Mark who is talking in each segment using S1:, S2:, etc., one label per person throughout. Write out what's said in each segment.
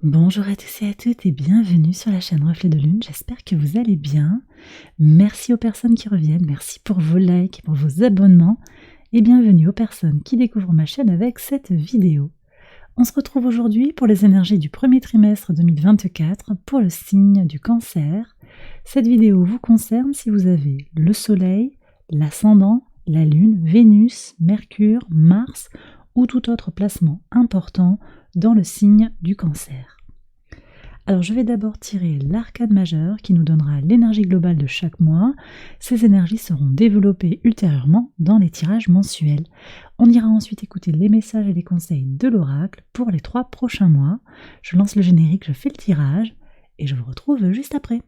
S1: Bonjour à tous et à toutes et bienvenue sur la chaîne Reflet de Lune, j'espère que vous allez bien. Merci aux personnes qui reviennent, merci pour vos likes et pour vos abonnements et bienvenue aux personnes qui découvrent ma chaîne avec cette vidéo. On se retrouve aujourd'hui pour les énergies du premier trimestre 2024 pour le signe du Cancer. Cette vidéo vous concerne si vous avez le Soleil, l'Ascendant, la Lune, Vénus, Mercure, Mars ou tout autre placement important dans le signe du Cancer. Alors je vais d'abord tirer l'arcane majeur qui nous donnera l'énergie globale de chaque mois. Ces énergies seront développées ultérieurement dans les tirages mensuels. On ira ensuite écouter les messages et les conseils de l'oracle pour les 3 prochains mois. Je lance le générique, je fais le tirage et je vous retrouve juste après.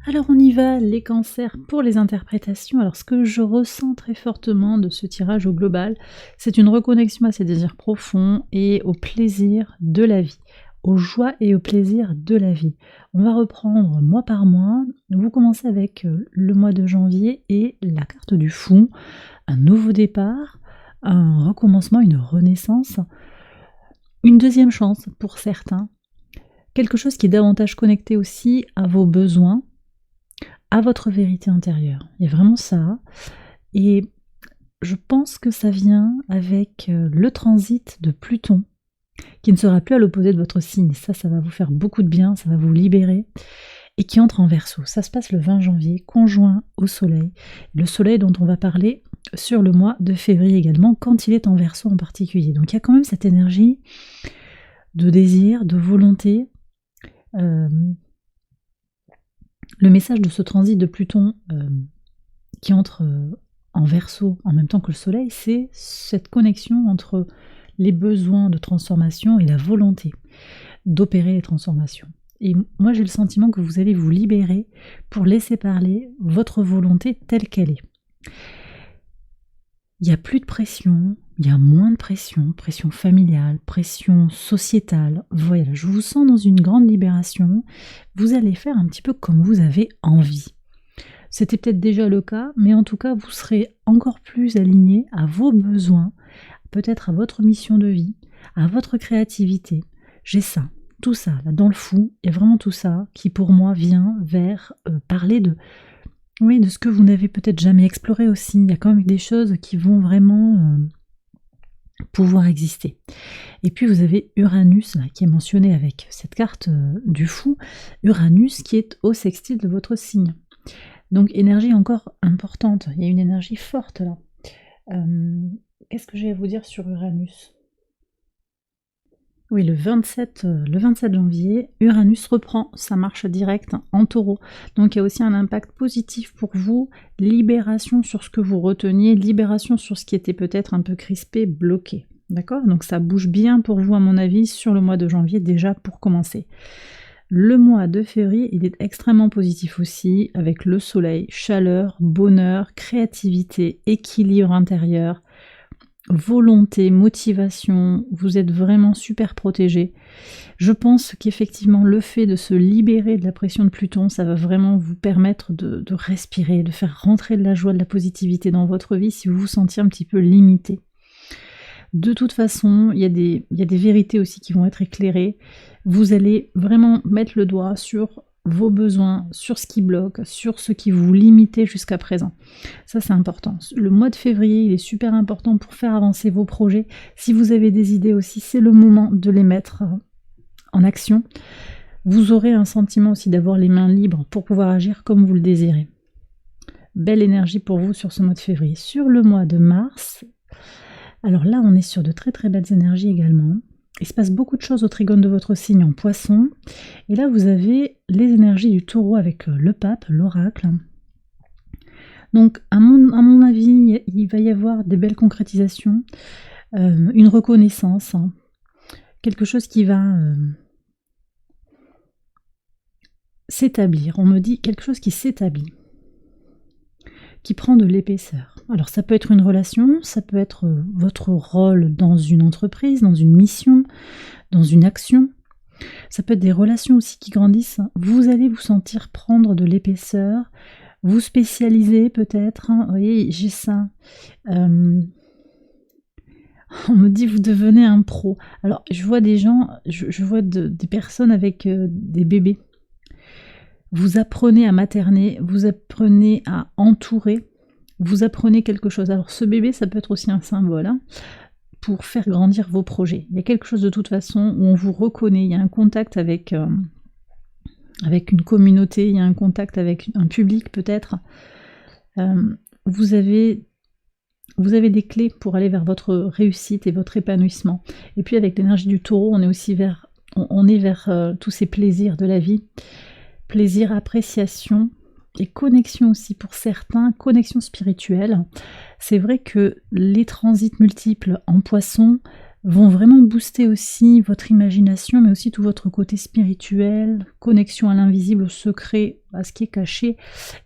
S1: Alors on y va, les cancers pour les interprétations. Alors ce que je ressens très fortement de ce tirage au global, c'est une reconnexion à ses désirs profonds et au plaisir de la vie, aux joies et au plaisir de la vie. On va reprendre mois par mois. Vous commencez avec le mois de janvier et la carte du fou, un nouveau départ, un recommencement, une renaissance, une deuxième chance pour certains, quelque chose qui est davantage connecté aussi à vos besoins, à votre vérité intérieure. Il y a vraiment ça. Et je pense que ça vient avec le transit de Pluton, qui ne sera plus à l'opposé de votre signe. Ça va vous faire beaucoup de bien, ça va vous libérer. Et qui entre en Verseau. Ça se passe le 20 janvier, conjoint au Soleil. Le Soleil dont on va parler sur le mois de février également, quand il est en Verseau en particulier. Donc il y a quand même cette énergie de désir, de volonté. Le message de ce transit de Pluton qui entre en Verseau en même temps que le Soleil, c'est cette connexion entre les besoins de transformation et la volonté d'opérer les transformations. Et moi j'ai le sentiment que vous allez vous libérer pour laisser parler votre volonté telle qu'elle est. Il n'y a plus de pression, il y a moins de pression, pression familiale, pression sociétale. Voilà, je vous sens dans une grande libération. Vous allez faire un petit peu comme vous avez envie. C'était peut-être déjà le cas, mais en tout cas, vous serez encore plus aligné à vos besoins, peut-être à votre mission de vie, à votre créativité. J'ai ça, tout ça, là dans le fou, il y a vraiment tout ça qui pour moi vient vers parler de ce que vous n'avez peut-être jamais exploré aussi. Il y a quand même des choses qui vont vraiment pouvoir exister. Et puis vous avez Uranus là, qui est mentionné avec cette carte du fou, Uranus qui est au sextile de votre signe. Donc énergie encore importante, il y a une énergie forte là. Qu'est-ce que j'ai à vous dire sur Uranus ? Oui, le 27 janvier, Uranus reprend sa marche directe en Taureau. Donc il y a aussi un impact positif pour vous, libération sur ce que vous reteniez, libération sur ce qui était peut-être un peu crispé, bloqué. D'accord ? Donc ça bouge bien pour vous à mon avis sur le mois de janvier déjà pour commencer. Le mois de février, il est extrêmement positif aussi, avec le soleil, chaleur, bonheur, créativité, équilibre intérieur, volonté, motivation, vous êtes vraiment super protégé. Je pense qu'effectivement le fait de se libérer de la pression de Pluton, ça va vraiment vous permettre de respirer, de faire rentrer de la joie, de la positivité dans votre vie si vous vous sentiez un petit peu limité. De toute façon, il y a des vérités aussi qui vont être éclairées. Vous allez vraiment mettre le doigt sur vos besoins, sur ce qui bloque, sur ce qui vous limitait jusqu'à présent. Ça, c'est important. Le mois de février, il est super important pour faire avancer vos projets. Si vous avez des idées aussi, c'est le moment de les mettre en action. Vous aurez un sentiment aussi d'avoir les mains libres pour pouvoir agir comme vous le désirez. Belle énergie pour vous sur ce mois de février. Sur le mois de mars, alors là, on est sur de très très belles énergies également. Il se passe beaucoup de choses au trigone de votre signe en Poisson. Et là, vous avez les énergies du Taureau avec le pape, l'oracle. Donc, à mon avis, il va y avoir des belles concrétisations, une reconnaissance, quelque chose qui va s'établir. On me dit quelque chose qui s'établit, qui prend de l'épaisseur. Alors ça peut être une relation, ça peut être votre rôle dans une entreprise, dans une mission, dans une action. Ça peut être des relations aussi qui grandissent. Vous allez vous sentir prendre de l'épaisseur, vous spécialiser peut-être. Hein. Oui, j'ai ça. On me dit vous devenez un pro. Alors je vois des gens, je vois des personnes avec des bébés. Vous apprenez à materner, vous apprenez à entourer, vous apprenez quelque chose. Alors ce bébé, ça peut être aussi un symbole, hein, pour faire grandir vos projets. Il y a quelque chose de toute façon où on vous reconnaît, il y a un contact avec une communauté, il y a un contact avec un public peut-être. Vous avez des clés pour aller vers votre réussite et votre épanouissement. Et puis avec l'énergie du taureau, on est aussi vers tous ces plaisirs de la vie. Plaisir, appréciation et connexion aussi pour certains, connexion spirituelle. C'est vrai que les transits multiples en poisson vont vraiment booster aussi votre imagination, mais aussi tout votre côté spirituel, connexion à l'invisible, au secret, à ce qui est caché.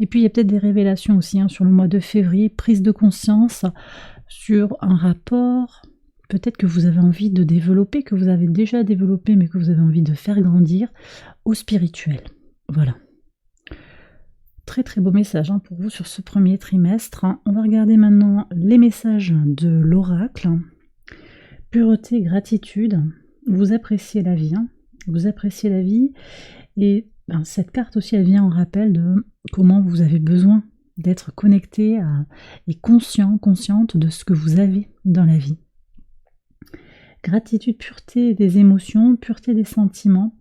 S1: Et puis il y a peut-être des révélations aussi hein, sur le mois de février, prise de conscience sur un rapport, peut-être que vous avez envie de développer, que vous avez déjà développé, mais que vous avez envie de faire grandir, au spirituel. Voilà. Très très beau message hein, pour vous sur ce premier trimestre. On va regarder maintenant les messages de l'oracle. Pureté, gratitude. Vous appréciez la vie. Hein. Vous appréciez la vie. Et cette carte aussi, elle vient en rappel de comment vous avez besoin d'être connecté et consciente de ce que vous avez dans la vie. Gratitude, pureté des émotions, pureté des sentiments.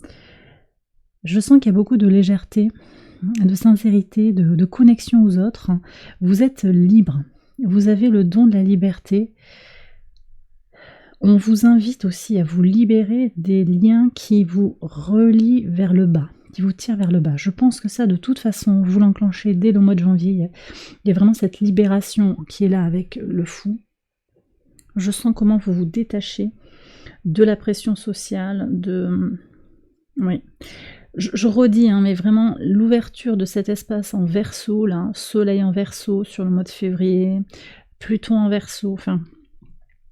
S1: Je sens qu'il y a beaucoup de légèreté, de sincérité, de connexion aux autres. Vous êtes libre, vous avez le don de la liberté. On vous invite aussi à vous libérer des liens qui vous relient vers le bas, qui vous tirent vers le bas. Je pense que ça, de toute façon, vous l'enclenchez dès le mois de janvier. Il y a vraiment cette libération qui est là avec le fou. Je sens comment vous vous détachez de la pression sociale, oui. Je redis, hein, mais vraiment l'ouverture de cet espace en Verseau, là, Soleil en Verseau sur le mois de février, Pluton en Verseau, enfin,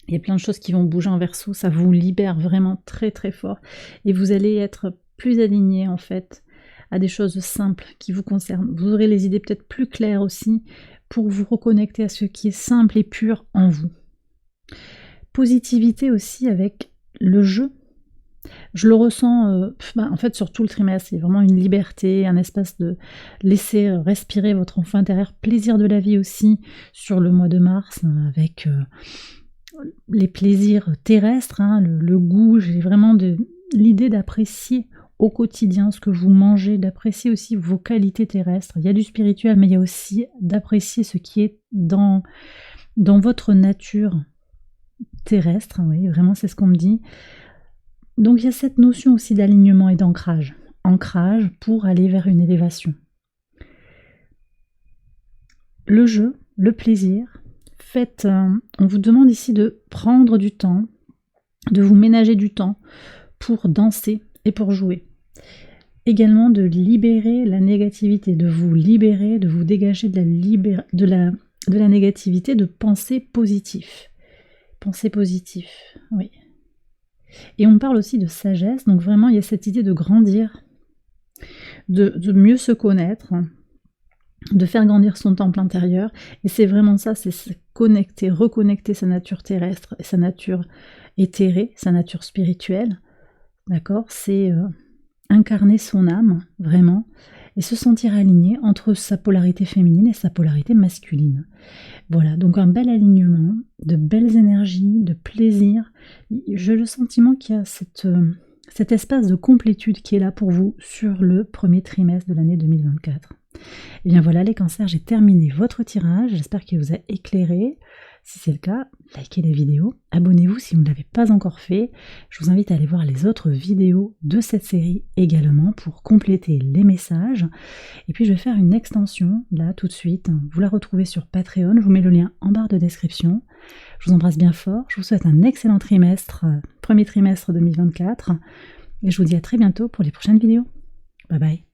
S1: il y a plein de choses qui vont bouger en Verseau, ça vous libère vraiment très très fort, et vous allez être plus aligné en fait à des choses simples qui vous concernent. Vous aurez les idées peut-être plus claires aussi pour vous reconnecter à ce qui est simple et pur en vous. Positivité aussi avec le jeu. Je le ressens en fait sur tout le trimestre, il y a vraiment une liberté, un espace de laisser respirer votre enfant intérieur, plaisir de la vie aussi sur le mois de mars avec les plaisirs terrestres, hein, le goût, j'ai vraiment l'idée d'apprécier au quotidien ce que vous mangez, d'apprécier aussi vos qualités terrestres. Il y a du spirituel, mais il y a aussi d'apprécier ce qui est dans votre nature terrestre, oui, vraiment c'est ce qu'on me dit. Donc il y a cette notion aussi d'alignement et d'ancrage. Ancrage pour aller vers une élévation. Le jeu, le plaisir. On vous demande ici de prendre du temps, de vous ménager du temps pour danser et pour jouer. Également de libérer la négativité, de vous libérer, de vous dégager de la négativité, de penser positif. Penser positif, oui. Et on parle aussi de sagesse, donc vraiment il y a cette idée de grandir, de mieux se connaître, de faire grandir son temple intérieur, et c'est vraiment ça, c'est se connecter, reconnecter sa nature terrestre et sa nature éthérée, sa nature spirituelle, d'accord, c'est incarner son âme, vraiment, et se sentir aligné entre sa polarité féminine et sa polarité masculine. Voilà, donc un bel alignement, de belles énergies, de plaisir. J'ai le sentiment qu'il y a cet espace de complétude qui est là pour vous sur le premier trimestre de l'année 2024. Et bien voilà les cancers, j'ai terminé votre tirage, j'espère qu'il vous a éclairé. Si c'est le cas, likez la vidéo, abonnez-vous si vous ne l'avez pas encore fait. Je vous invite à aller voir les autres vidéos de cette série également pour compléter les messages. Et puis je vais faire une extension là tout de suite. Vous la retrouvez sur Patreon, je vous mets le lien en barre de description. Je vous embrasse bien fort, je vous souhaite un excellent trimestre, premier trimestre 2024. Et je vous dis à très bientôt pour les prochaines vidéos. Bye bye.